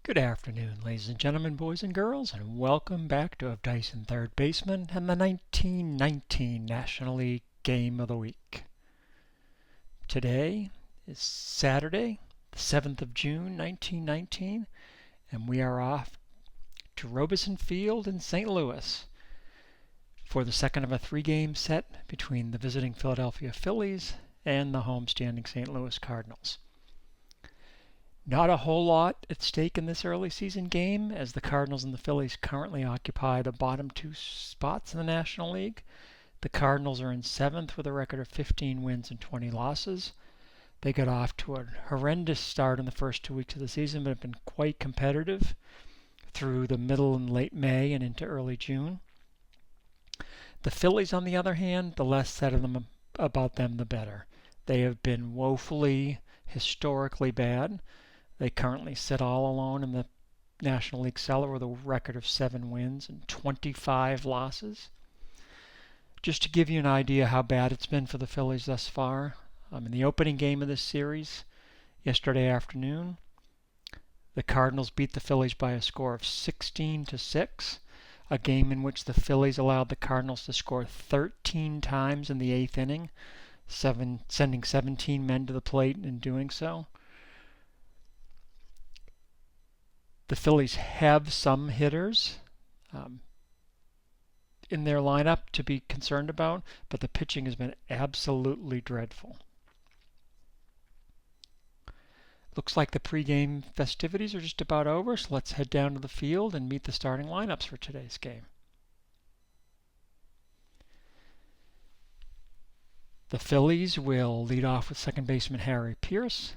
Good afternoon, ladies and gentlemen, boys and girls, and welcome back to Of Dice and Third Baseman and the 1919 National League Game of the Week. Today is Saturday, the 7th of June, 1919, and we are off to Robison Field in St. Louis for the second of a three-game set between the visiting Philadelphia Phillies and the homestanding St. Louis Cardinals. Not a whole lot at stake in this early season game, as the Cardinals and the Phillies currently occupy the bottom two spots in the National League. The Cardinals are in 7th with a record of 15 wins and 20 losses. They got off to a horrendous start in the first 2 weeks of the season, but have been quite competitive through the middle and late May and into early June. The Phillies, on the other hand, the less said about them, the better. They have been woefully, historically bad. They currently sit all alone in the National League cellar with a record of 7 wins and 25 losses. Just to give you an idea how bad it's been for the Phillies thus far, in the opening game of this series yesterday afternoon, the Cardinals beat the Phillies by a score of 16-6, a game in which the Phillies allowed the Cardinals to score 13 times in the 8th inning, sending 17 men to the plate in doing so. The Phillies have some hitters in their lineup to be concerned about, but the pitching has been absolutely dreadful. Looks like the pregame festivities are just about over, so let's head down to the field and meet the starting lineups for today's game. The Phillies will lead off with second baseman Harry Pierce.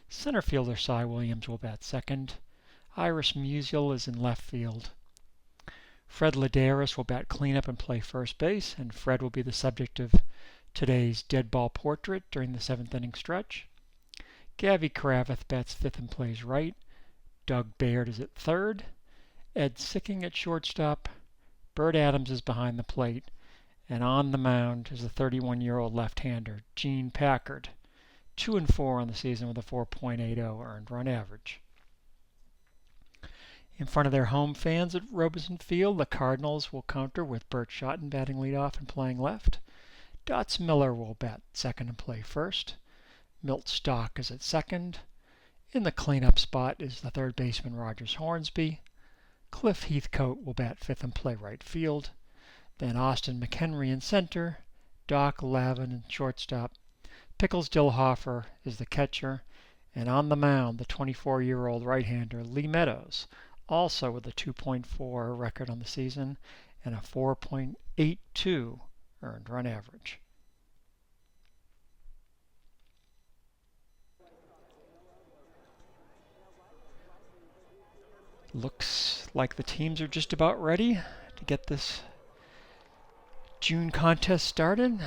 Center fielder Cy Williams will bat second. Iris Musial is in left field. Fred Luderus will bat cleanup and play first base, and Fred will be the subject of today's Deadball portrait during the 7th inning stretch. Gavy Kravitz bats fifth and plays right. Doug Baird is at third. Ed Sicking at shortstop. Bert Adams is behind the plate. And on the mound is the 31-year-old left-hander, Gene Packard, 2-4 on the season with a 4.80 earned run average. In front of their home fans at Robison Field, the Cardinals will counter with Bert Schotten batting leadoff and playing left. Dots Miller will bat second and play first. Milt Stock is at second. In the cleanup spot is the third baseman Rogers Hornsby. Cliff Heathcote will bat fifth and play right field. Then Austin McHenry in center. Doc Lavin in shortstop. Pickles Dillhofer is the catcher. And on the mound, the 24-year-old right-hander Lee Meadows, also with a 2.4 record on the season and a 4.82 earned run average. Looks like the teams are just about ready to get this June contest started.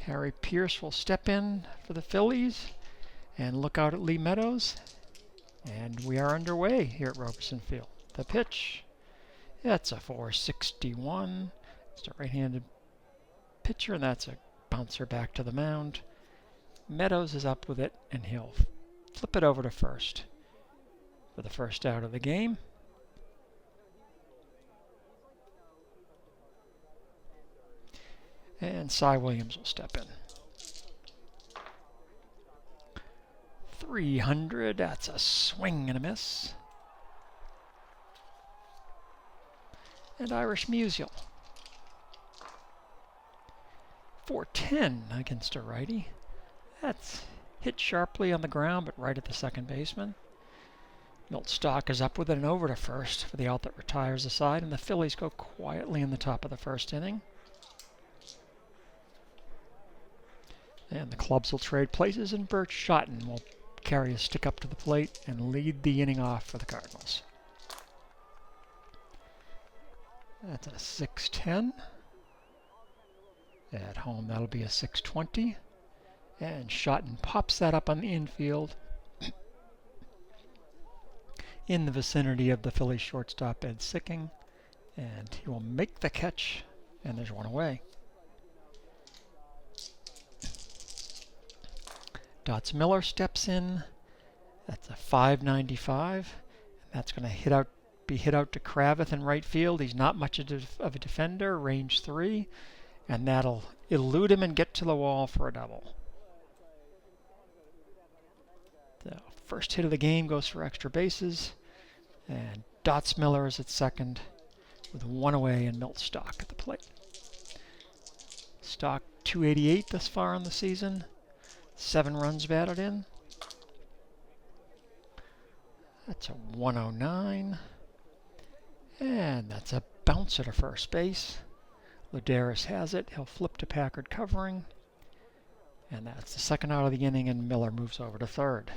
Harry Pierce will step in for the Phillies and look out at Lee Meadows. And we are underway here at Robison Field. The pitch. That's a 461. It's a right-handed pitcher, and that's a bouncer back to the mound. Meadows is up with it, and he'll flip it over to first for the first out of the game. And Cy Williams will step in. 300, that's a swing and a miss. And Irish Musial. 410 against a righty. That's hit sharply on the ground, but right at the second baseman. Milt Stock is up with it and over to first for the out that retires the side, and the Phillies go quietly in the top of the first inning. And the clubs will trade places, and Bert Schotten will carry a stick up to the plate and lead the inning off for the Cardinals. That's a 610. At home, that'll be a 620. And Schotten pops that up on the infield in the vicinity of the Phillies shortstop, Ed Sicking. And he will make the catch, and there's one away. Dots Miller steps in. That's a 595. That's going to be hit out to Kravitz in right field. He's not much of a defender, range 3. And that'll elude him and get to the wall for a double. The first hit of the game goes for extra bases. And Dots Miller is at second with 1 away and Milt Stock at the plate. Stock 288 thus far in the season. 7 runs batted in. That's a 109. And that's a bouncer to first base. Luderus has it. He'll flip to Packard covering. And that's the second out of the inning, and Miller moves over to third,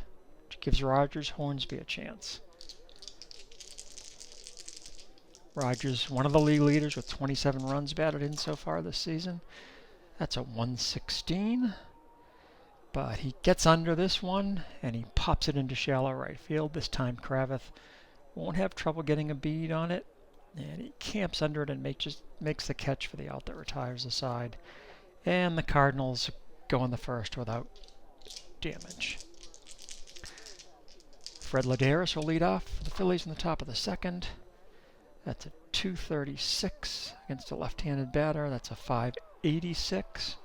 which gives Rogers Hornsby a chance. Rogers, one of the league leaders with 27 runs batted in so far this season. That's a 116. But he gets under this one, and he pops it into shallow right field. This time Kravitz won't have trouble getting a bead on it. And he camps under it and makes the catch for the out that retires the side. And the Cardinals go in the first without damage. Fred Luderus will lead off for the Phillies in the top of the second. That's a 236 against a left-handed batter. That's a 586.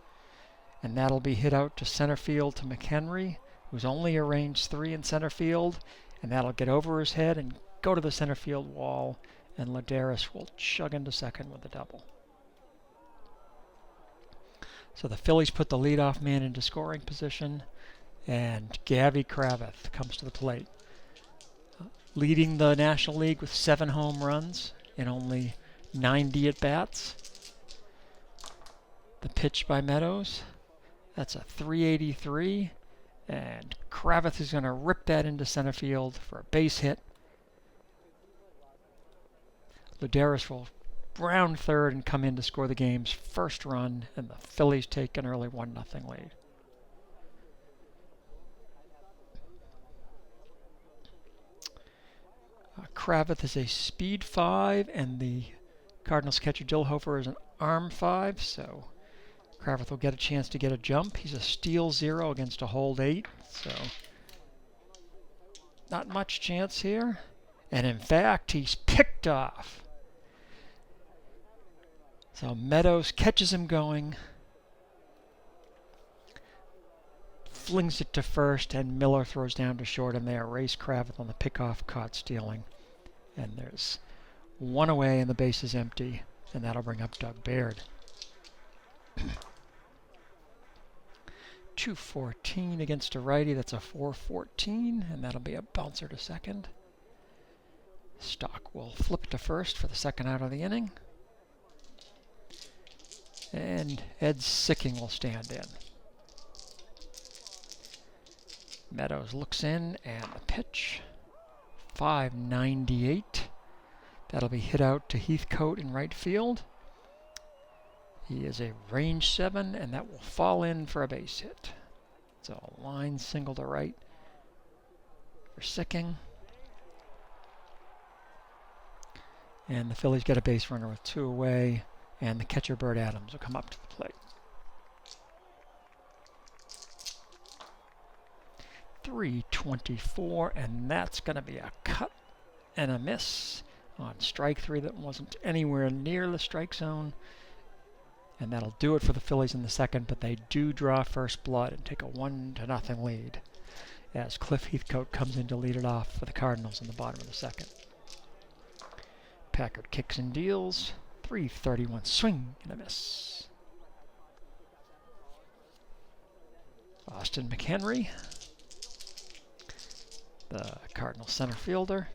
And that'll be hit out to center field to McHenry, who's only a range 3 in center field. And that'll get over his head and go to the center field wall. And Luderus will chug into second with a double. So the Phillies put the leadoff man into scoring position. And Gavy Kravitz comes to the plate, leading the National League with 7 home runs in only 90 at-bats. The pitch by Meadows, that's a 383, and Kravitz is going to rip that into center field for a base hit. Luderus will round third and come in to score the game's first run, and the Phillies take an early 1-0 lead. Kravitz is a speed 5, and the Cardinals catcher Dillhofer is an arm 5, so Kravitz will get a chance to get a jump. He's a steal 0 against a hold 8, so not much chance here. And in fact, he's picked off. So Meadows catches him going, flings it to first, and Miller throws down to short, and they erase Kravitz on the pickoff caught stealing. And there's 1 away, and the base is empty, and that'll bring up Doug Baird. 214 against a righty. That's a 414, and that'll be a bouncer to second. Stock will flip to first for the second out of the inning. And Ed Sicking will stand in. Meadows looks in, and the pitch. 598. That'll be hit out to Heathcote in right field. He is a range 7, and that will fall in for a base hit. So a line single to right for Sicking. And the Phillies get a base runner with 2 away, and the catcher Bert Adams will come up to the plate. 324, and that's going to be a cut and a miss on strike 3 that wasn't anywhere near the strike zone. And that'll do it for the Phillies in the second, but they do draw first blood and take a 1-0 lead as Cliff Heathcote comes in to lead it off for the Cardinals in the bottom of the second. Packard kicks and deals. 331 swing and a miss. Austin McHenry, the Cardinal center fielder.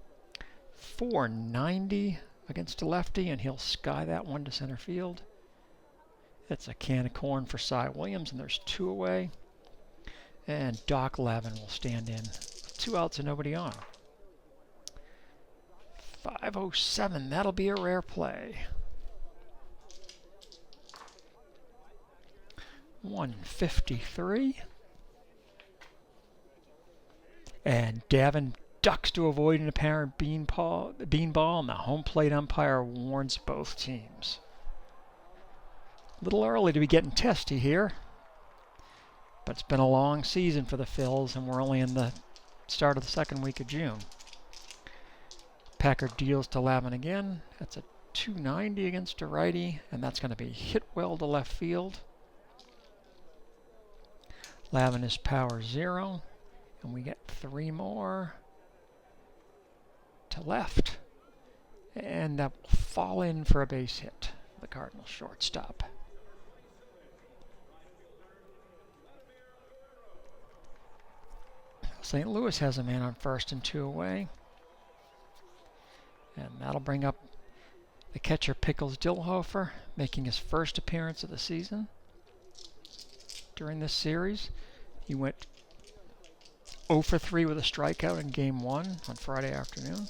490 against a lefty, and he'll sky that one to center field. It's a can of corn for Cy Williams, and there's 2 away. And Doc Lavin will stand in. 2 outs and nobody on. 507, that'll be a rare play. 153. And Davin ducks to avoid an apparent beanball, and the home plate umpire warns both teams. A little early to be getting testy here. But it's been a long season for the Phils, and we're only in the start of the second week of June. Packard deals to Lavin again. That's a 290 against a righty, and that's going to be hit well to left field. Lavin is power 0, and we get 3 more to left. And that will fall in for a base hit, the Cardinals shortstop. St. Louis has a man on first and 2 away. And that'll bring up the catcher Pickles Dillhofer, making his first appearance of the season. During this series, he went 0 for 3 with a strikeout in Game 1 on Friday afternoon.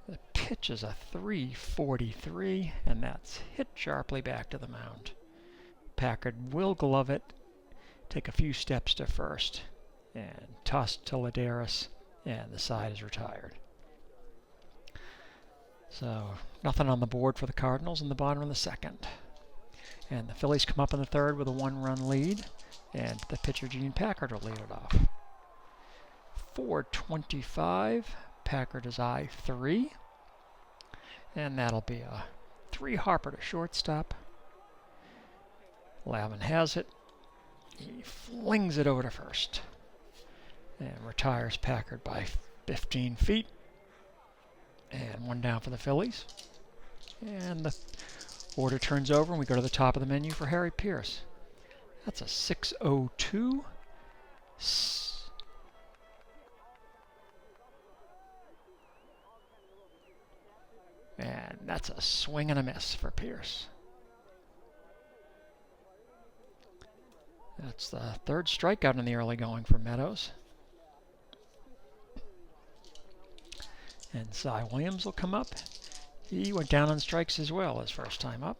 The pitch is a 343, and that's hit sharply back to the mound. Packard will glove it, take a few steps to first, and toss to Luderus, and the side is retired. So nothing on the board for the Cardinals in the bottom of the second. And the Phillies come up in the third with a 1-run lead, and the pitcher Gene Packard will lead it off. 4:25, Packard is I3, and that'll be a 3 Harper to shortstop. Lavin has it. He flings it over to first and retires Packard by 15 feet. And 1 down for the Phillies. And the order turns over, and we go to the top of the menu for Harry Pierce. That's a 602. And that's a swing and a miss for Pierce. That's the 3rd strikeout in the early going for Meadows. And Cy Williams will come up. He went down on strikes as well his first time up.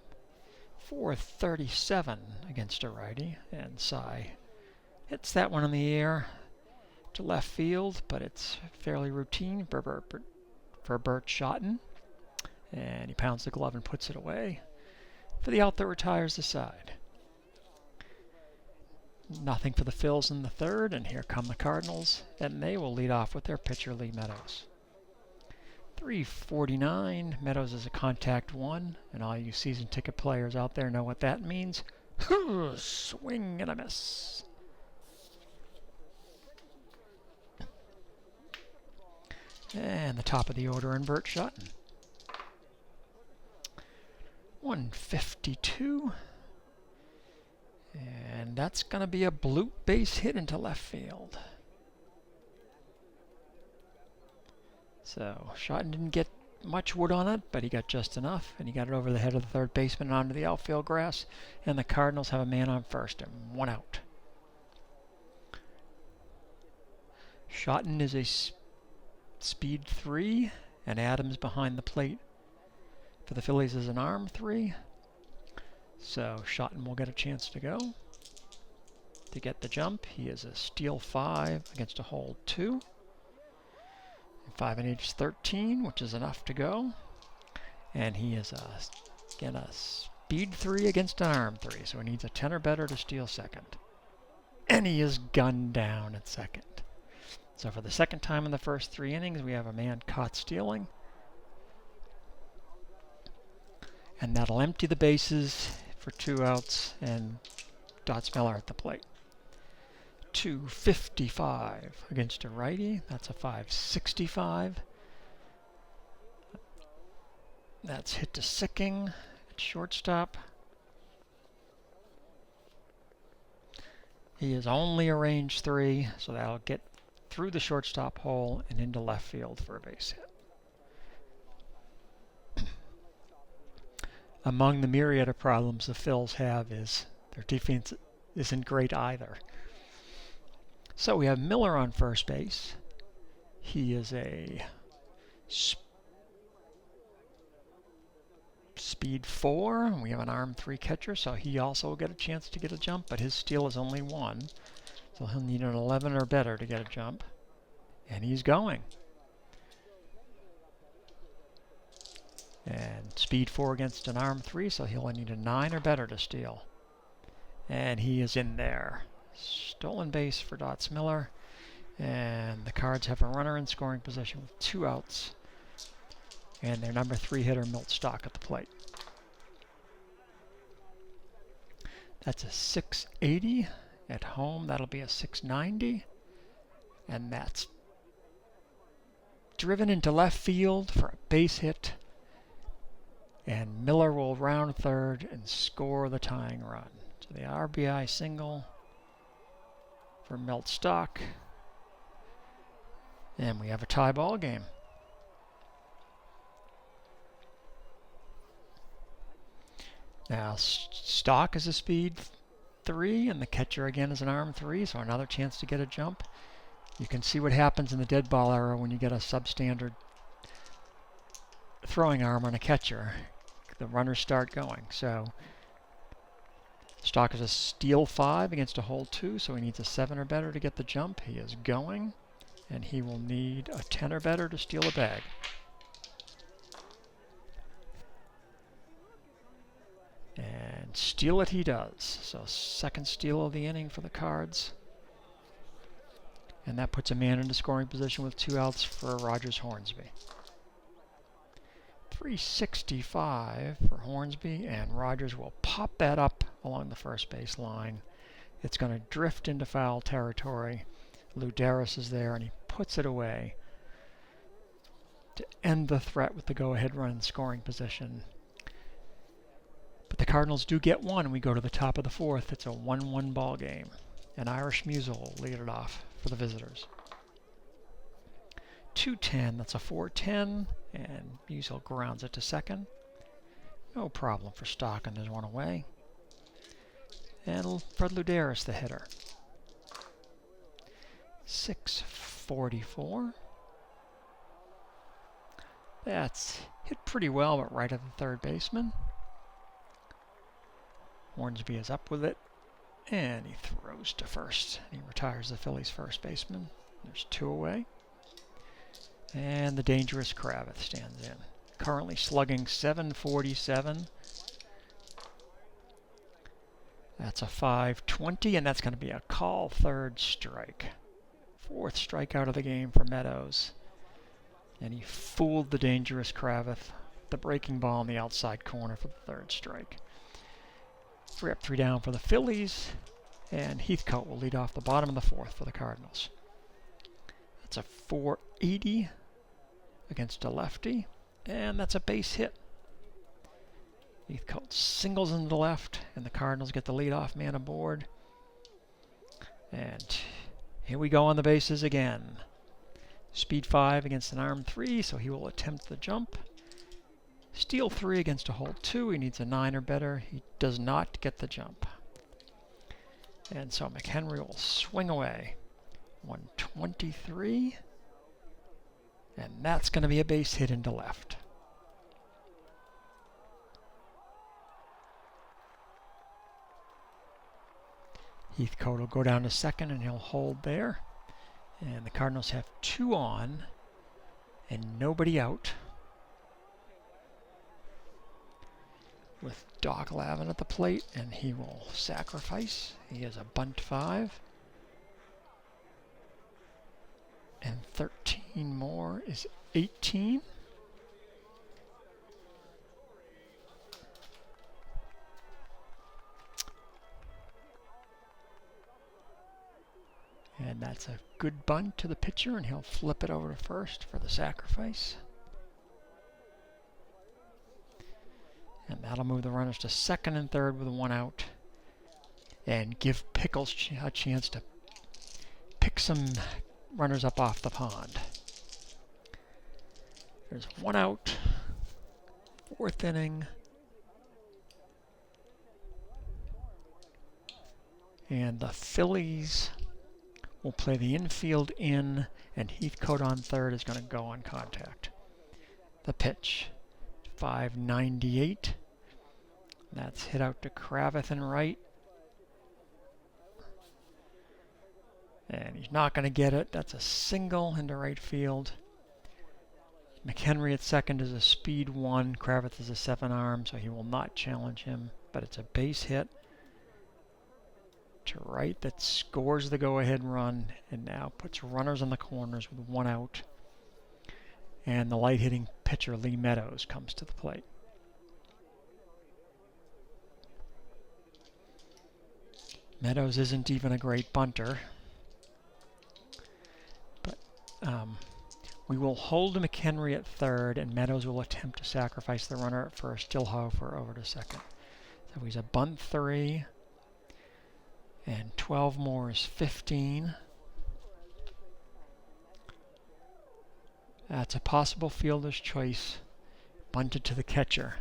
437 against a righty, and Cy hits that one in the air to left field, but it's fairly routine for Bert Schotten. And he pounds the glove and puts it away for the out that retires the side. Nothing for the Phils in the third, and here come the Cardinals, and they will lead off with their pitcher Lee Meadows. 349, Meadows is a contact 1, and all you season ticket players out there know what that means. Swing and a miss. And the top of the order in Bert Schotten. 152. And that's going to be a bloop base hit into left field. So Schotten didn't get much wood on it, but he got just enough, and he got it over the head of the third baseman and onto the outfield grass, and the Cardinals have a man on first and 1 out. Schotten is a speed 3, and Adams behind the plate for the Phillies is an arm 3. So Schotten will get a chance to go. To get the jump, he is a steal 5 against a hold 2. 5 and 8 is 13, which is enough to go. And he is, again, a speed 3 against an arm 3, so he needs a 10 or better to steal second. And he is gunned down at second. So for the second time in the first 3 innings, we have a man caught stealing. And that'll empty the bases for 2 outs, and Dots Miller at the plate. 255 against a righty. That's a 565. That's hit to Sicking at shortstop. He is only a range 3, so that'll get through the shortstop hole and into left field for a base hit. Among the myriad of problems the Phils have is their defense isn't great either. So we have Miller on first base. He is a speed 4. We have an arm 3 catcher, so he also will get a chance to get a jump, but his steal is only 1. So he'll need an 11 or better to get a jump. And he's going. And speed 4 against an arm 3, so he'll need a 9 or better to steal. And he is in there. Stolen base for Dots Miller. And the Cards have a runner in scoring position with 2 outs. And their number 3 hitter, Milt Stock, at the plate. That's a 680. At home, that'll be a 690. And that's driven into left field for a base hit. And Miller will round third and score the tying run. So the RBI single for Milt Stock. And we have a tie ball game. Now Stock is a speed 3 and the catcher again is an arm 3, so another chance to get a jump. You can see what happens in the dead ball era when you get a substandard throwing arm on a catcher. The runners start going. So Stock is a steal 5 against a hold 2, so he needs a 7 or better to get the jump. He is going, and he will need a 10 or better to steal a bag. And steal it he does. So second steal of the inning for the Cards. And that puts a man into scoring position with 2 outs for Rogers Hornsby. 365 for Hornsby, and Rogers will pop that up along the first base line. It's going to drift into foul territory. Luderus is there, and he puts it away to end the threat with the go-ahead run in scoring position. But the Cardinals do get one, and we go to the top of the 4th. It's a 1-1 ball game. And Irish Musial will lead it off for the visitors. 2-10, that's a 4-10, and Musial grounds it to second. No problem for Stock, and there's one away. And Fred Luderus, the hitter. 644. That's hit pretty well, but right at the third baseman. Hornsby is up with it, and he throws to first. He retires the Phillies' first baseman. There's 2 away. And the dangerous Kravitz stands in. Currently slugging .747. That's a 520, and that's going to be a call third strike. 4th strikeout of the game for Meadows. And he fooled the dangerous Kravitz. The breaking ball in the outside corner for the 3rd strike. 3 up, 3 down for the Phillies. And Heathcote will lead off the bottom of the 4th for the Cardinals. That's a 480 against a lefty. And that's a base hit. Heathcote singles into the left, and the Cardinals get the leadoff man aboard. And here we go on the bases again. Speed 5 against an arm 3, so he will attempt the jump. Steal 3 against a hold 2. He needs a 9 or better. He does not get the jump. And so McHenry will swing away. 123. And that's going to be a base hit into left. Heathcote will go down to second, and he'll hold there. And the Cardinals have 2 on and nobody out. With Doc Lavin at the plate, and he will sacrifice. He has a bunt 5. And 13 more is 18. And that's a good bunt to the pitcher, and he'll flip it over to first for the sacrifice. And that'll move the runners to second and third with 1 out. And give Pickles a chance to pick some runners up off the pond. There's 1 out. 4th inning. And the Phillies will play the infield in, and Heathcote on third is going to go on contact. The pitch. 598. That's hit out to Kravitz in right. And he's not going to get it. That's a single into right field. McHenry at second is a speed 1. Kravitz is a 7 arm, so he will not challenge him. But it's a base hit. to right that scores the go-ahead run and now puts runners on the corners with one out. And the light-hitting pitcher Lee Meadows comes to the plate. Meadows isn't even a great bunter, but we will hold McHenry at third, and Meadows will attempt to sacrifice the runner at first, Stillhofer over to second. So he's a bunt 3, and 12 more is 15. That's a possible fielder's choice, bunted to the catcher.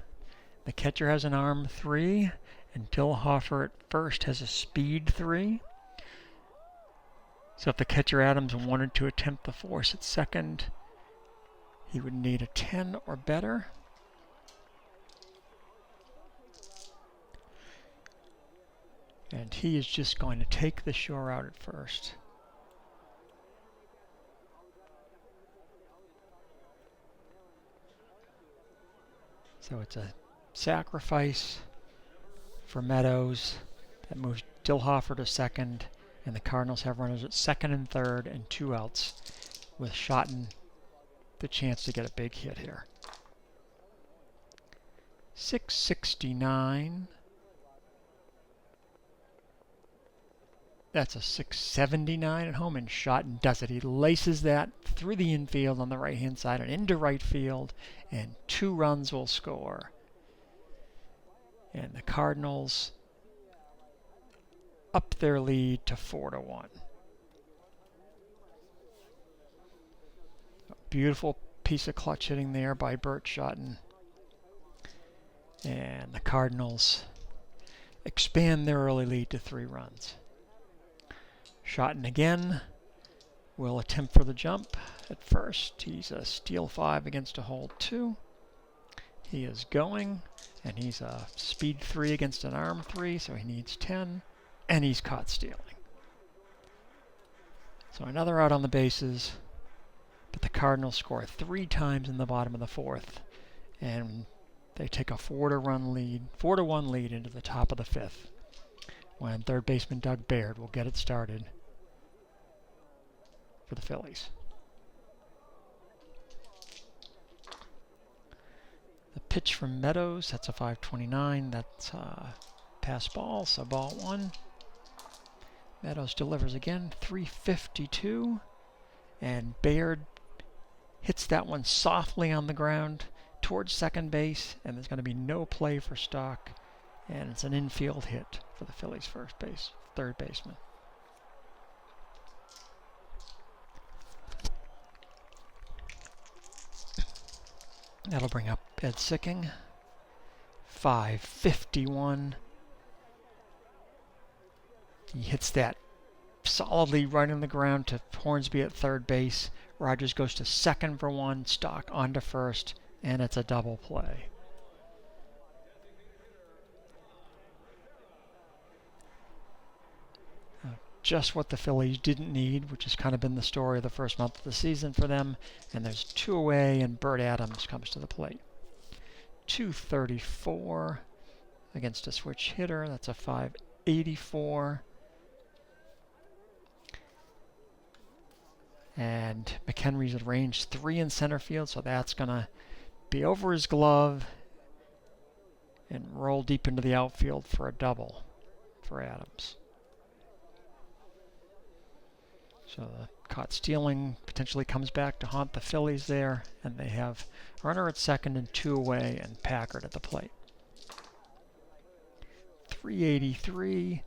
The catcher has an arm 3, and Stillhofer at first has a speed 3. So if the catcher Adams wanted to attempt the force at second, he would need a 10 or better. And he is just going to take the shore out at first. So it's a sacrifice for Meadows that moves Stillhofer to second, and the Cardinals have runners at second and third and 2 outs, with Schotten the chance to get a big hit here. 669. That's a 679 at home, and Schotten does it. He laces that through the infield on the right-hand side and into right field, and 2 runs will score. And the Cardinals up their lead to 4-1. A beautiful piece of clutch hitting there by Bert Schotten. And the Cardinals expand their early lead to 3 runs. Schotten again will attempt for the jump at first. He's a steal 5 against a hold 2. He is going, and he's a speed 3 against an arm 3, so he needs 10, and he's caught stealing. So another out on the bases, but the Cardinals score 3 times in the bottom of the 4th, and they take a 4-1 lead into the top of the 5th, when third baseman Doug Baird will get it started for the Phillies. The pitch from Meadows, that's a 529. That's pass ball, so ball 1. Meadows delivers again, 352. And Baird hits that one softly on the ground towards second base, and there's going to be no play for Stock. And it's an infield hit for the Phillies third baseman. That'll bring up Ed Sicking. 551. He hits that solidly right on the ground to Hornsby at third base. Rogers goes to second for 1, Stock onto first, and it's a double play. Just what the Phillies didn't need, which has kind of been the story of the first month of the season for them. And there's 2 away, and Bert Adams comes to the plate. 234 against a switch hitter. That's a 584. And McHenry's at range 3 in center field, so that's going to be over his glove and roll deep into the outfield for a double for Adams. So the caught stealing potentially comes back to haunt the Phillies there, and they have runner at second and 2 away, and Packard at the plate. 383.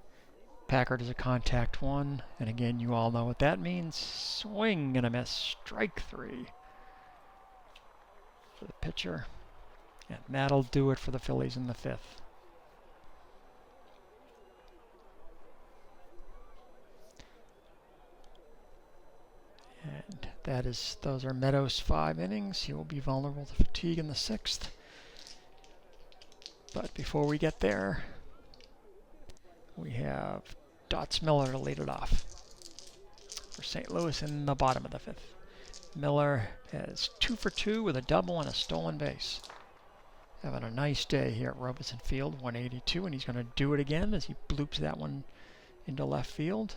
Packard is a contact 1, and again, you all know what that means. Swing and a miss, strike 3 for the pitcher, and that'll do it for the Phillies in the 5th. And those are Meadows' 5 innings. He will be vulnerable to fatigue in the 6th. But before we get there, we have Dots Miller to lead it off for St. Louis in the bottom of the 5th. Miller has 2 for 2 with a double and a stolen base. Having a nice day here at Robison Field, 182, and he's going to do it again as he bloops that one into left field.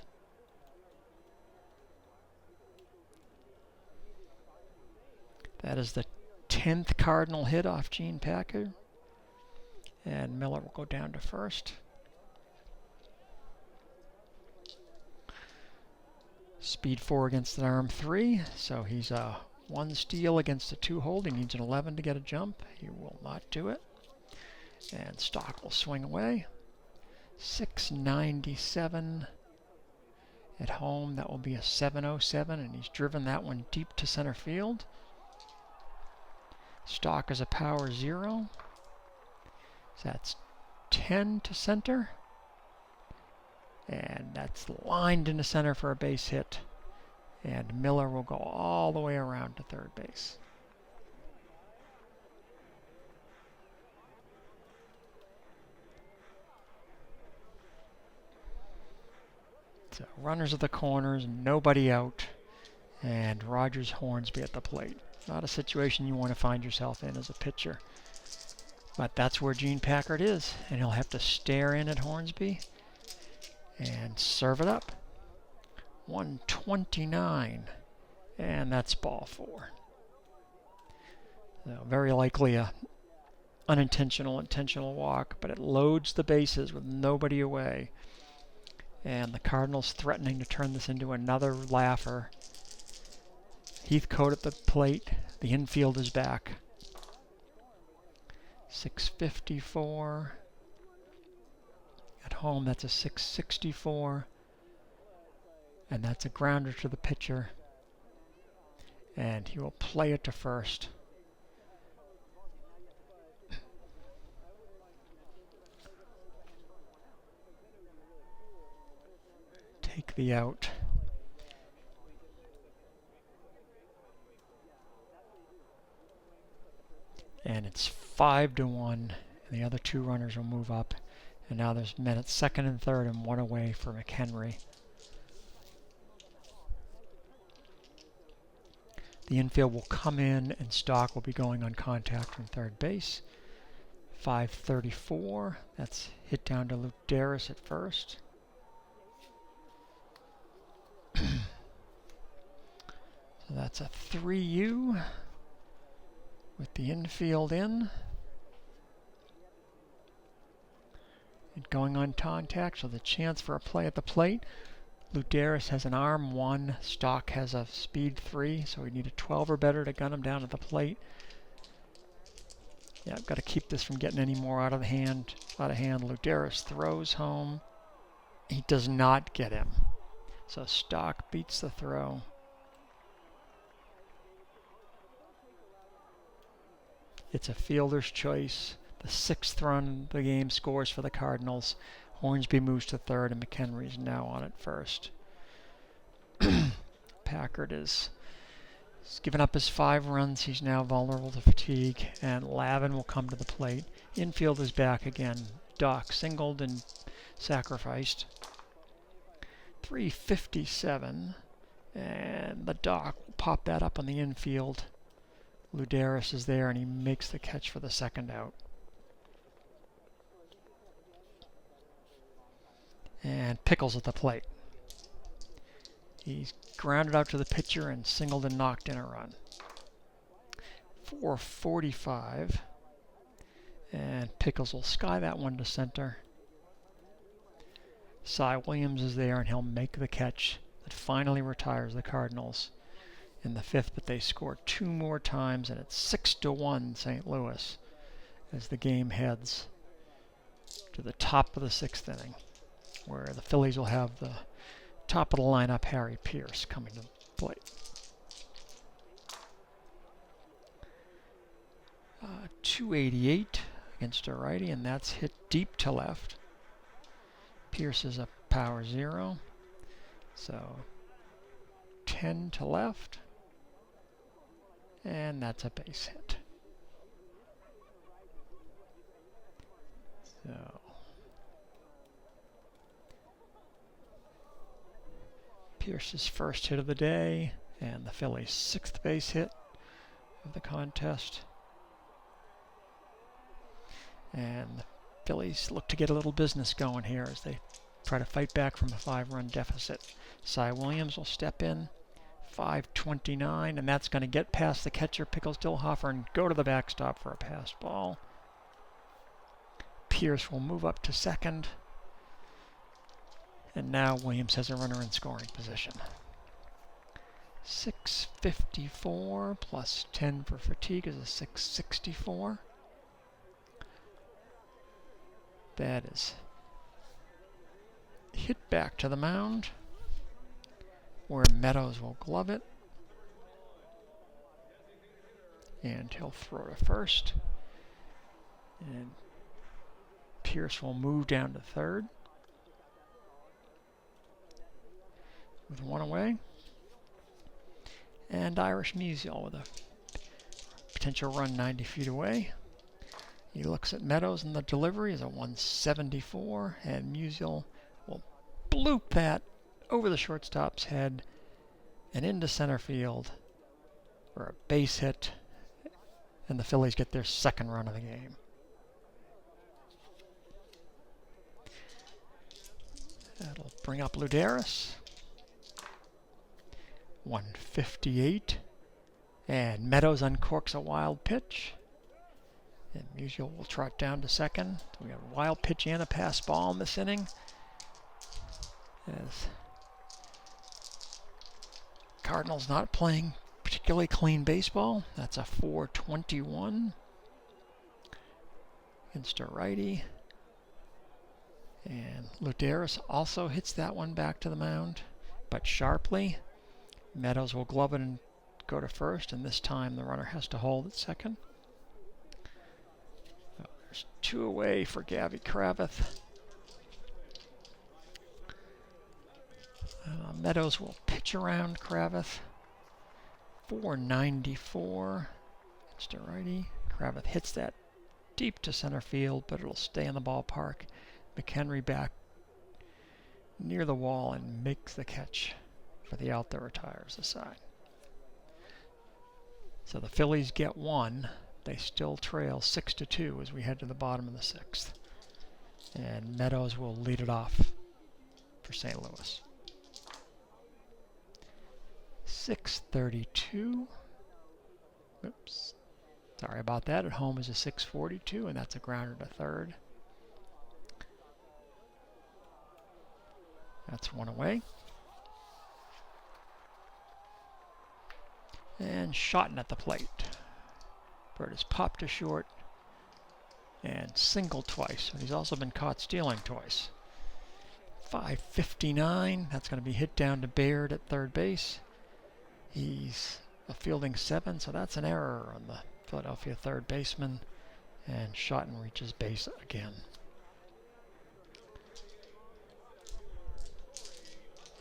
That is the 10th Cardinal hit off Gene Packer. And Miller will go down to first. Speed 4 against an arm 3, so he's a 1 steal against a 2 hold. He needs an 11 to get a jump. He will not do it. And Stock will swing away. 697 at home. That will be a 707, and he's driven that one deep to center field. Stock is a power 0. So that's 10 to center. And that's lined into center for a base hit. And Miller will go all the way around to third base. So runners at the corners, nobody out. And Rogers Hornsby at the plate. Not a situation you want to find yourself in as a pitcher. But that's where Gene Packard is. And he'll have to stare in at Hornsby and serve it up. 129. And that's ball 4. So very likely a intentional walk, but it loads the bases with nobody away. And the Cardinals threatening to turn this into another laugher. Heathcote at the plate. The infield is back. 654. At home, that's a 664. And that's a grounder to the pitcher. And he will play it to first. Take the out. And it's 5-1. And the other 2 runners will move up. And now there's men at second and third and 1 away for McHenry. The infield will come in and Stock will be going on contact from third base. 534. That's hit down to Luderus at first. So that's a 3U with the infield in. And going on contact, so the chance for a play at the plate. Luderus has an arm 1, Stock has a speed 3, so we need a 12 or better to gun him down at the plate. Yeah, I've got to keep this from getting any more out of hand. Luderus throws home. He does not get him. So Stock beats the throw. It's a fielder's choice. The 6th run of the game scores for the Cardinals. Hornsby moves to third, and McHenry's now on at first. Packard is given up his 5 runs. He's now vulnerable to fatigue, and Lavin will come to the plate. Infield is back again. Doc singled and sacrificed. 357, and the Doc will pop that up on the infield. Luderus is there, and he makes the catch for the second out. And Pickles at the plate. He's grounded out to the pitcher and singled and knocked in a run. 445. And Pickles will sky that one to center. Cy Williams is there, and he'll make the catch that finally retires the Cardinals in the 5th, but they score 2 more times, and it's 6-1 St. Louis as the game heads to the top of the 6th inning, where the Phillies will have the top of the lineup, Harry Pierce, coming to the plate. 288 against a righty, and that's hit deep to left. Pierce is a power 0, so 10 to left, and that's a base hit. So Pierce's first hit of the day, and the Phillies' 6th base hit of the contest. And the Phillies look to get a little business going here as they try to fight back from a 5-run deficit. Cy Williams will step in. 5:29, and that's going to get past the catcher, Pickles Dillhofer, and go to the backstop for a pass ball. Pierce will move up to second. And now Williams has a runner in scoring position. 6:54 plus 10 for fatigue is a 6:64. That is hit back to the mound, where Meadows will glove it. And he'll throw to first. And Pierce will move down to third. With one away. And Irish Musial with a potential run 90 feet away. He looks at Meadows, and the delivery is a 174, and Musial will bloop that over the shortstop's head and into center field for a base hit, and the Phillies get their second run of the game. That'll bring up Luderus. 158, and Meadows uncorks a wild pitch. And Musial will trot down to second. We got a wild pitch and a pass ball in this inning. As Cardinals not playing particularly clean baseball. That's a 421 against a righty. And Luderus also hits that one back to the mound, but sharply. Meadows will glove it and go to first, and this time the runner has to hold at second. Oh, there's two away for Gavy Kravitz. Meadows will pitch around Kravitz. 494 against a righty. Kravitz hits that deep to center field, but it'll stay in the ballpark. McHenry back near the wall and makes the catch for the out that retires the side. So the Phillies get one. They still trail 6-2 as we head to the bottom of the sixth. And Meadows will lead it off for St. Louis. 6:32. Oops. Sorry about that. At home is a 6:42, and that's a grounder to third. That's one away. And Schotten at the plate. Bird is popped to short and singled twice. And he's also been caught stealing twice. 5:59. That's going to be hit down to Baird at third base. He's a fielding 7, so that's an error on the Philadelphia third baseman. And Schotten reaches base again.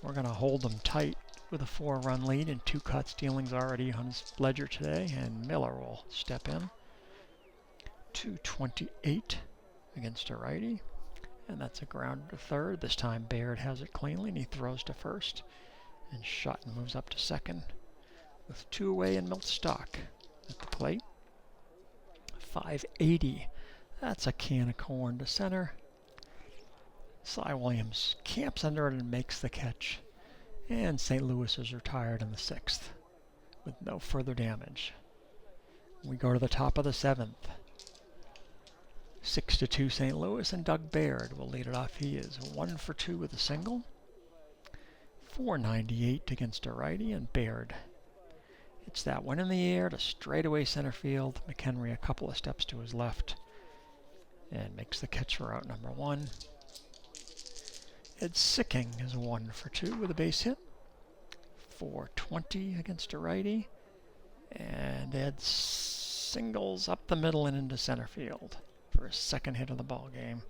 We're going to hold them tight with a 4-run lead and 2 caught stealings already on his ledger today, and Miller will step in. 228 against a righty, and that's a grounder to third. This time Baird has it cleanly, and he throws to first, and Schotten moves up to second with 2 away and Milt Stock at the plate. 580, that's a can of corn to center. Cy Williams camps under it and makes the catch. And St. Louis is retired in the 6th with no further damage. We go to the top of the 7th. 6-2 St. Louis, and Doug Baird will lead it off. He is 1 for 2 with a single. 498 against a righty, and Baird hits that one in the air to straightaway center field. McHenry a couple of steps to his left and makes the catch for out number 1. Ed Sicking is 1 for 2 with a base hit. 420 against a righty. And Ed singles up the middle and into center field for his second hit of the ball game.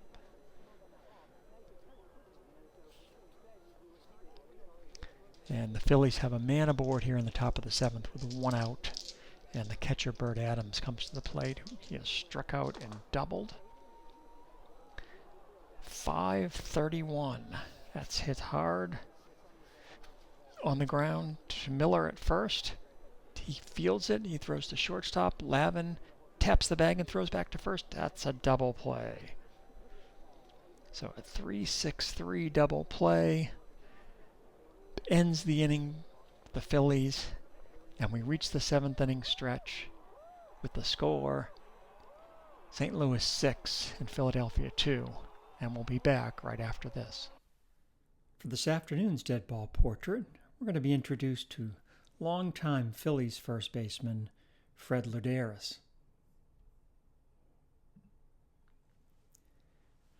And the Phillies have a man aboard here in the top of the 7th with 1 out. And the catcher, Bert Adams, comes to the plate. He has struck out and doubled. 531. That's hit hard on the ground to Miller at first. He fields it. He throws to shortstop. Lavin taps the bag and throws back to first. That's a double play. So a 3-6-3 double play ends the inning, the Phillies, and we reach the 7th inning stretch with the score St. Louis 6 and Philadelphia 2, and we'll be back right after this. For this afternoon's Deadball portrait, we're going to be introduced to longtime Phillies first baseman Fred Luderus.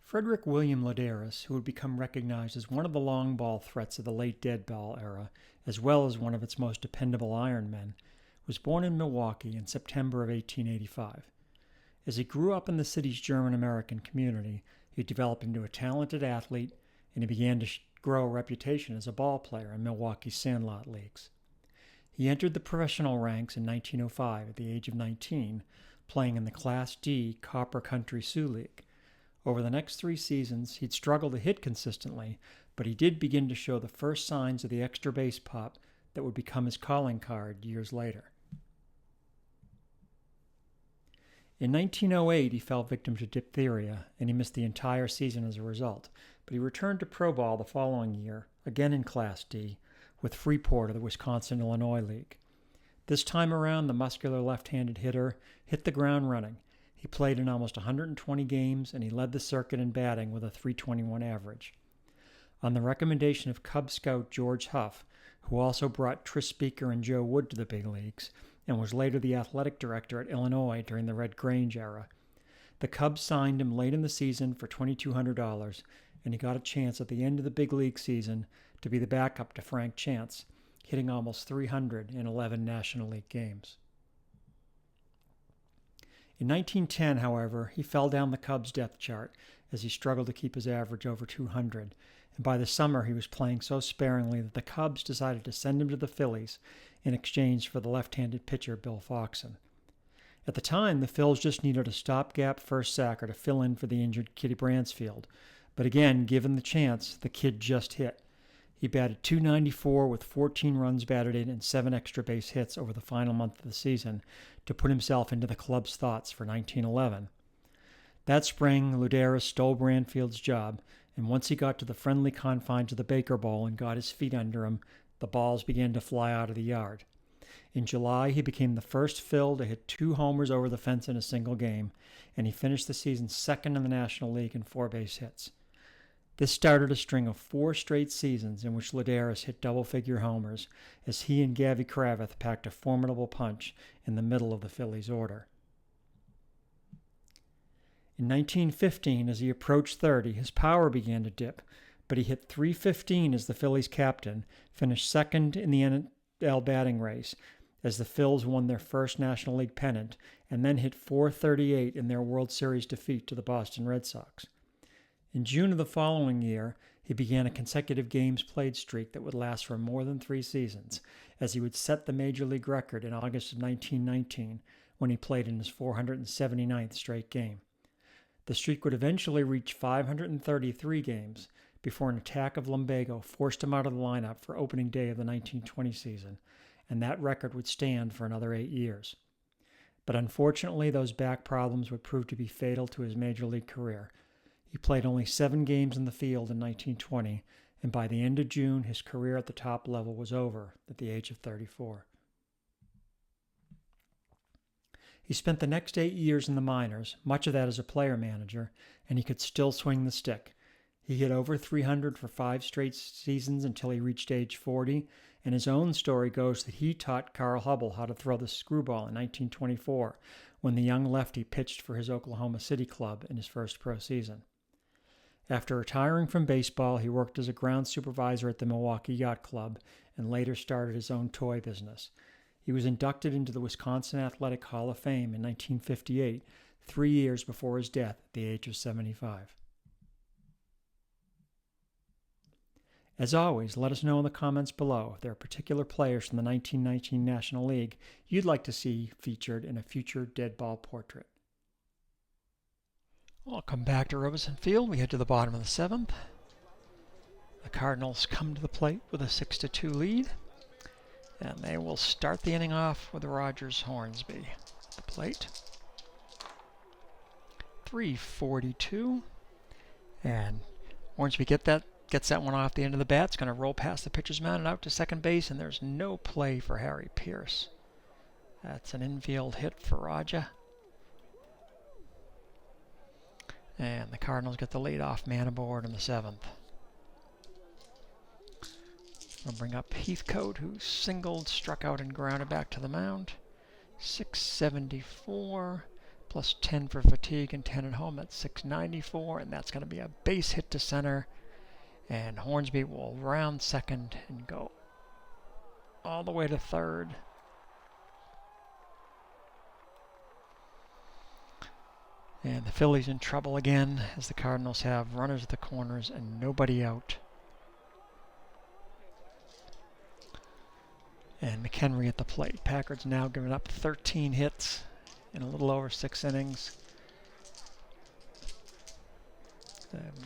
Frederick William Luderus, who would become recognized as one of the long ball threats of the late Deadball era, as well as one of its most dependable iron men, was born in Milwaukee in September of 1885. As he grew up in the city's German-American community, he developed into a talented athlete, and he began to grow a reputation as a ball player in Milwaukee's sandlot leagues. He entered the professional ranks in 1905 at the age of 19, playing in the Class D Copper Country Sioux League. Over the next 3 seasons, he'd struggled to hit consistently, but he did begin to show the first signs of the extra base pop that would become his calling card years later. In 1908, he fell victim to diphtheria, and he missed the entire season as a result, but he returned to pro ball the following year, again in Class D, with Freeport of the Wisconsin-Illinois League. This time around, the muscular left-handed hitter hit the ground running. He played in almost 120 games, and he led the circuit in batting with a .321 average. On the recommendation of Cub Scout George Huff, who also brought Tris Speaker and Joe Wood to the big leagues, and was later the athletic director at Illinois during the Red Grange era, the Cubs signed him late in the season for $2,200, and he got a chance at the end of the big league season to be the backup to Frank Chance, hitting almost 300 in 11 National League games. In 1910, however, he fell down the Cubs' depth chart as he struggled to keep his average over 200, and by the summer he was playing so sparingly that the Cubs decided to send him to the Phillies in exchange for the left-handed pitcher Bill Foxen. At the time, the Phils just needed a stopgap first sacker to fill in for the injured Kitty Bransfield, but again, given the chance, the kid just hit. He batted .294 with 14 runs batted in and 7 extra base hits over the final month of the season to put himself into the club's thoughts for 1911. That spring, Luderus stole Bransfield's job, and once he got to the friendly confines of the Baker Bowl and got his feet under him, the balls began to fly out of the yard. In July, he became the first Phil to hit 2 homers over the fence in a single game, and he finished the season second in the National League in 4 base hits. This started a string of 4 straight seasons in which Luderus hit double-figure homers as he and Gavy Kravitz packed a formidable punch in the middle of the Phillies' order. In 1915, as he approached 30, his power began to dip, but he hit .315 as the Phillies' captain, finished second in the NL batting race as the Phils won their first National League pennant, and then hit .438 in their World Series defeat to the Boston Red Sox. In June of the following year, he began a consecutive games played streak that would last for more than 3 seasons, as he would set the Major League record in August of 1919 when he played in his 479th straight game. The streak would eventually reach 533 games before an attack of lumbago forced him out of the lineup for opening day of the 1920 season, and that record would stand for another 8 years. But unfortunately, those back problems would prove to be fatal to his Major League career. He played only 7 games in the field in 1920, and by the end of June, his career at the top level was over at the age of 34. He spent the next 8 years in the minors, much of that as a player-manager, and he could still swing the stick. He hit over 300 for 5 straight seasons until he reached age 40, and his own story goes that he taught Carl Hubbell how to throw the screwball in 1924, when the young lefty pitched for his Oklahoma City club in his first pro season. After retiring from baseball, he worked as a ground supervisor at the Milwaukee Yacht Club and later started his own toy business. He was inducted into the Wisconsin Athletic Hall of Fame in 1958, 3 years before his death at the age of 75. As always, let us know in the comments below if there are particular players from the 1919 National League you'd like to see featured in a future Deadball portrait. Welcome back to Robison Field. We head to the bottom of the 7th. The Cardinals come to the plate with a 6-2 lead, and they will start the inning off with Rogers Hornsby at the plate. .342, And Hornsby gets that one off the end of the bat. It's going to roll past the pitcher's mound and out to second base, and there's no play for Harry Pierce. That's an infield hit for Raja. And the Cardinals get the leadoff man aboard in the 7th. We'll bring up Heathcote, who singled, struck out, and grounded back to the mound. 674 plus 10 for fatigue and 10 at home. That's 694, and that's going to be a base hit to center. And Hornsby will round second and go all the way to third. And the Phillies in trouble again, as the Cardinals have runners at the corners and nobody out. And McHenry at the plate. Packard's now given up 13 hits in a little over 6 innings.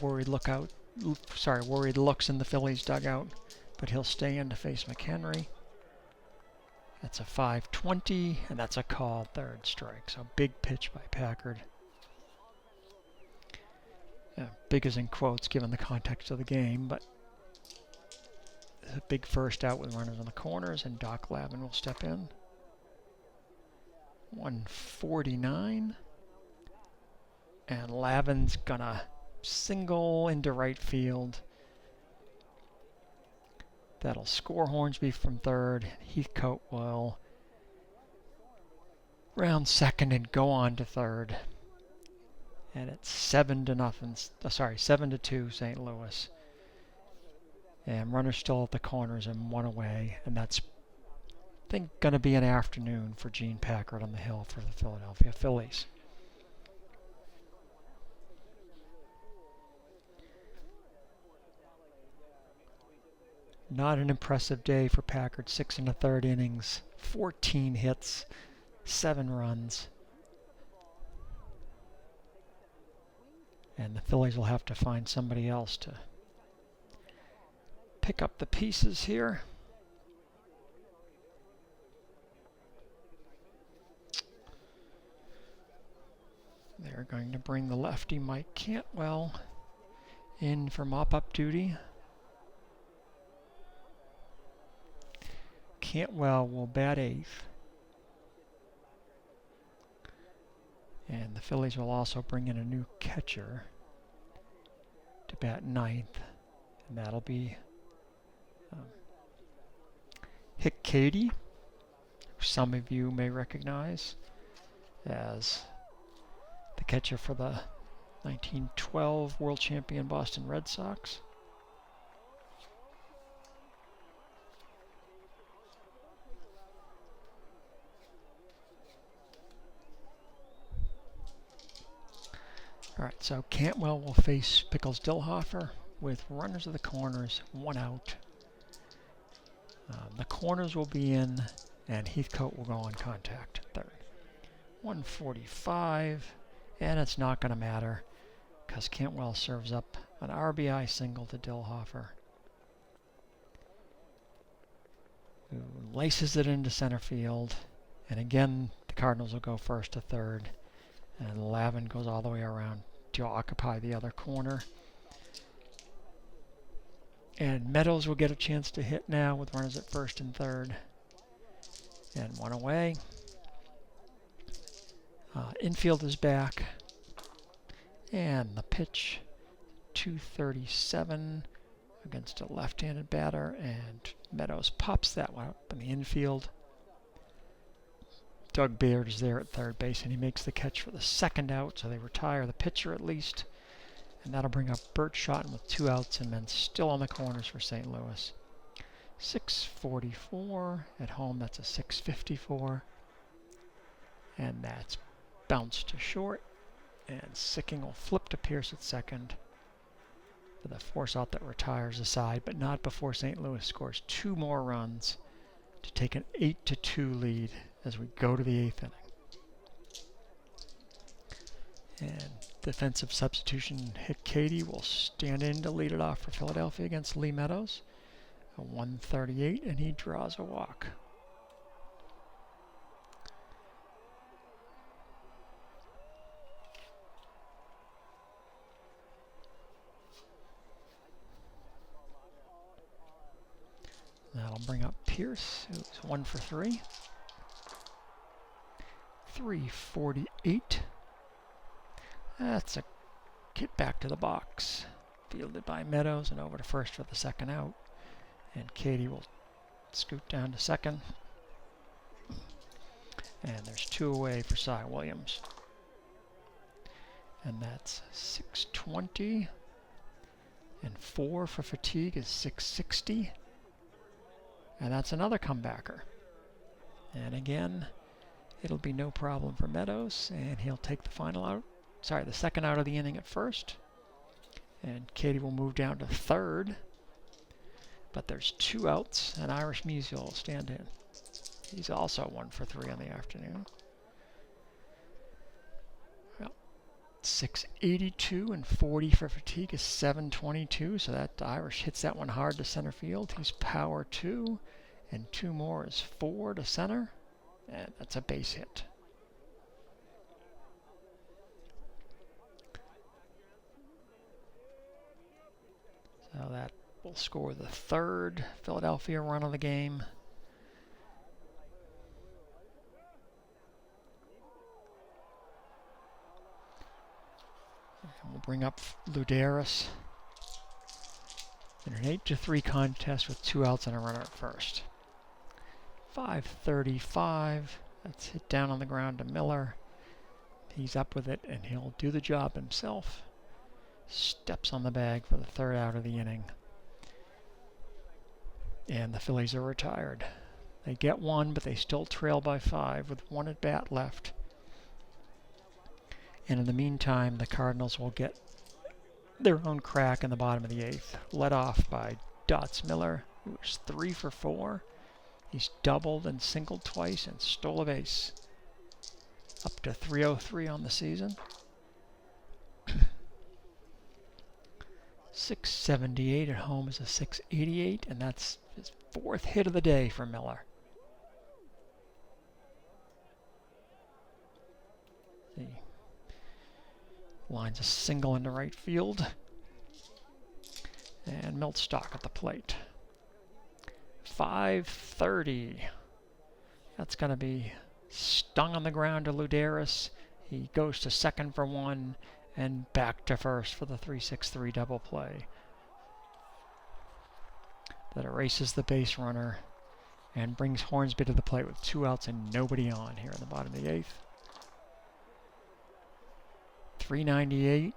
Worried looks in the Phillies dugout, but he'll stay in to face McHenry. That's a 5-20, and that's a called third strike. So big pitch by Packard. Big is in quotes given the context of the game, but a big first out with runners on the corners, and Doc Lavin will step in. 149, and Lavin's gonna single into right field. That'll score Hornsby from third. Heathcote will round second and go on to third. And it's 7-2 St. Louis. And runners still at the corners and one away. And that's, I think, going to be an afternoon for Gene Packard on the hill for the Philadelphia Phillies. Not an impressive day for Packard. 6 1/3 innings, 14 hits, 7 runs. And the Phillies will have to find somebody else to pick up the pieces here. They're going to bring the lefty Mike Cantwell in for mop-up duty. Cantwell will bat 8th. And the Phillies will also bring in a new catcher to bat 9th. And that'll be Hick Cady, who some of you may recognize as the catcher for the 1912 World Champion Boston Red Sox. All right, so Cantwell will face Pickles Dillhofer with runners at the corners, 1 out. The corners will be in, and Heathcote will go on contact at third. 145, and it's not going to matter because Cantwell serves up an RBI single to Dillhofer, who laces it into center field. And again, the Cardinals will go first to third, and Lavin goes all the way around to occupy the other corner. And Meadows will get a chance to hit now with runners at first and third. And 1 away. Infield is back. And the pitch, 237 against a left-handed batter. And Meadows pops that one up in the infield. Doug Baird is there at third base, and he makes the catch for the 2nd out, so they retire the pitcher at least. And that'll bring up Bert Schotten with 2 outs and men still on the corners for St. Louis. 644 at home, that's a 654. And that's bounced to short. And Sicking will flip to Pierce at second with a force out that retires the side, but not before St. Louis scores 2 more runs to take an 8-2 lead as we go to the 8th inning. And defensive substitution Hick Cady will stand in to lead it off for Philadelphia against Lee Meadows. A 138, and he draws a walk. That'll bring up Pierce, who's 1 for 3. 348. That's a hit back to the box. Fielded by Meadows and over to first for the second out. And Katie will scoot down to second. And there's 2 away for Cy Williams. And that's 620. And 4 for fatigue is 660. And that's another comebacker. And again, it'll be no problem for Meadows, and he'll take the final out. Sorry, the second out of the inning at first. And Katie will move down to third. But there's 2 outs, and Irish Musial will stand in. He's also 1 for 3 on the afternoon. Well, 682 and 40 for fatigue is 722, so that Irish hits that one hard to center field. He's power 2, and 2 more is 4 to center, and that's a base hit. So that will score the 3rd Philadelphia run of the game. And we'll bring up Luderus in an 8-3 contest with 2 outs and a runner at first. 535. That's hit down on the ground to Miller. He's up with it, and he'll do the job himself. Steps on the bag for the 3rd out of the inning. And the Phillies are retired. They get 1, but they still trail by 5 with 1 at bat left. And in the meantime, the Cardinals will get their own crack in the bottom of the 8th, led off by Dots Miller, who was 3 for 4. He's doubled and singled twice and stole a base. Up to 303 on the season. 678 at home is a 688, and that's his 4th hit of the day for Miller. He lines a single into right field. And Miltstock at the plate. 530. That's going to be stung on the ground to Luderus. He goes to second for 1 and back to first for the 3-6-3 double play. That erases the base runner and brings Hornsby to the plate with 2 outs and nobody on here in the bottom of the 8th. 398,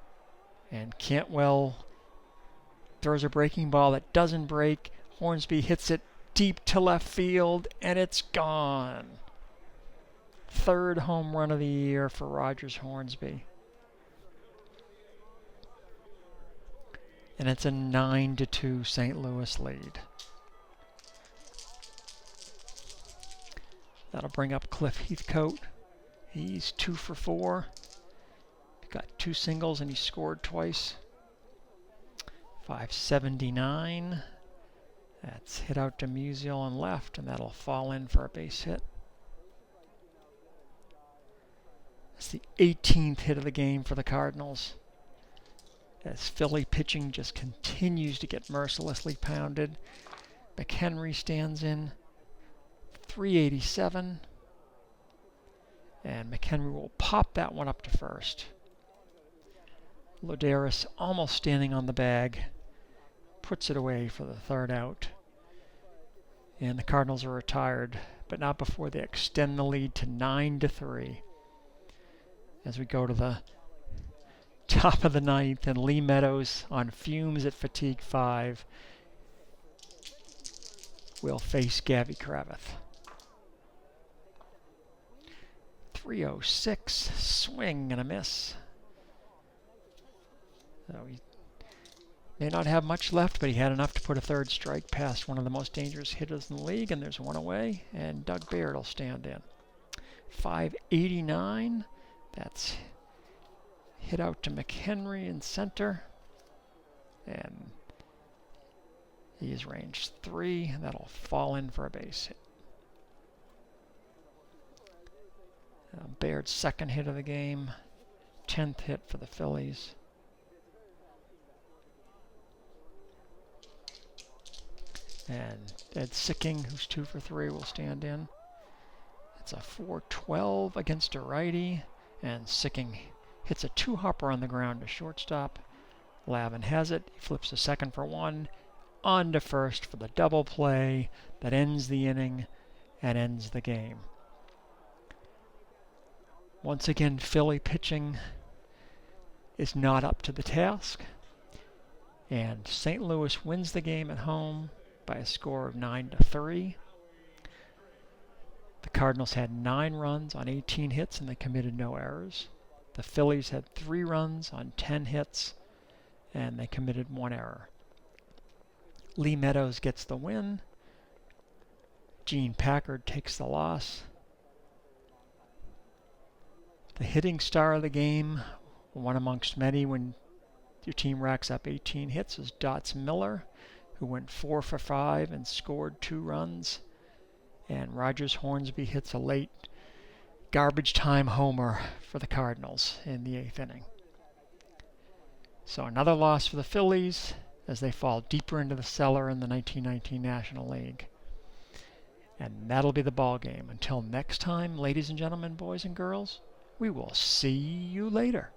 and Cantwell throws a breaking ball that doesn't break. Hornsby hits it deep to left field, and it's gone. 3rd home run of the year for Rogers Hornsby. And it's a 9-2 St. Louis lead. That'll bring up Cliff Heathcote. He's 2 for 4. Got 2 singles and he scored twice. 579. That's hit out to Musial on left, and that'll fall in for a base hit. That's the 18th hit of the game for the Cardinals, as Philly pitching just continues to get mercilessly pounded. McHenry stands in. 387. And McHenry will pop that one up to first. Luderus almost standing on the bag. Puts it away for the 3rd out. And the Cardinals are retired, but not before they extend the lead to 9-3. As we go to the top of the 9th, and Lee Meadows on fumes at fatigue 5 will face Gabby Kravitz. 306, swing and a miss. So he may not have much left, but he had enough to put a 3rd strike past one of the most dangerous hitters in the league, and there's 1 away, and Doug Baird will stand in. 589, that's hit out to McHenry in center, and he is range 3, and that'll fall in for a base hit. Baird's 2nd hit of the game, 10th hit for the Phillies. And Ed Sicking, who's 2 for 3, will stand in. It's a 4-12 against a righty, and Sicking hits a 2-hopper on the ground to shortstop. Lavin has it. He flips to second for 1, on to first for the double play that ends the inning and ends the game. Once again, Philly pitching is not up to the task, and St. Louis wins the game at home by a score of 9-3. The Cardinals had 9 runs on 18 hits and they committed no errors. The Phillies had 3 runs on 10 hits and they committed 1 error. Lee Meadows gets the win. Gene Packard takes the loss. The hitting star of the game, one amongst many when your team racks up 18 hits, is Dots Miller, who went 4 for 5 and scored 2 runs. And Rogers Hornsby hits a late garbage time homer for the Cardinals in the 8th inning. So another loss for the Phillies as they fall deeper into the cellar in the 1919 National League. And that'll be the ball game. Until next time, ladies and gentlemen, boys and girls, we will see you later.